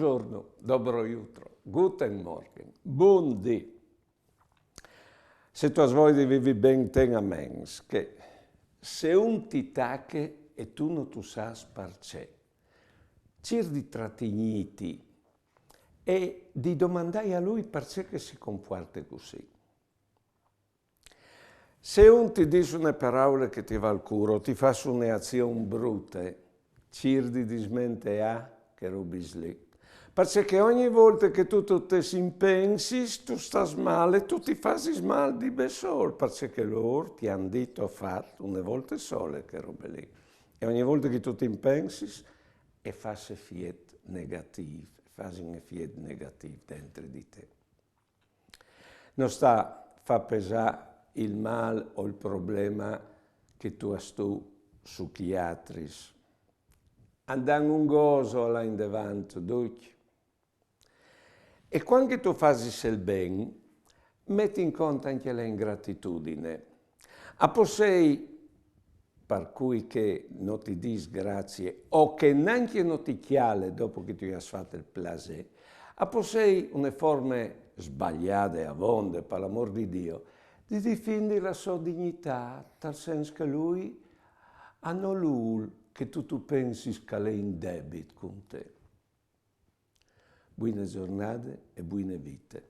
Buongiorno, dobro jutro, guten Morgen, buondì. Se tu svogli vivi ben ten a mens, che se un ti tacche e tu non tu sa sparcè, cir di trattigniti e di domandare a lui perché che si comporta così. Se un ti dice una parola che ti va al cuore, ti fa un'azione brutta, cir di dismentea che robis lì. Perché ogni volta che tu te si impensi, tu stai male, tu ti fai male di besol, perché loro ti hanno detto a fare una volta sole che robe lì. E ogni volta che tu ti impensi, e fai fiet negativo, fai un fiet negativo dentro di te. Non sta fa pesare il male o il problema che tu hai su chi altri. Andando un gozo là in davanti, duc. E quando tu fai il bene, metti in conto anche l'ingratitudine. A possei, per cui che non ti dis grazie, o che neanche non ti chiale dopo che tu hai fatto il plaisir, a possei una forma sbagliata, avonde, per l'amor di Dio, di difendere la sua dignità, nel senso che lui ha lui che tu pensi che è in debito con te. Buone giornate e buone vite.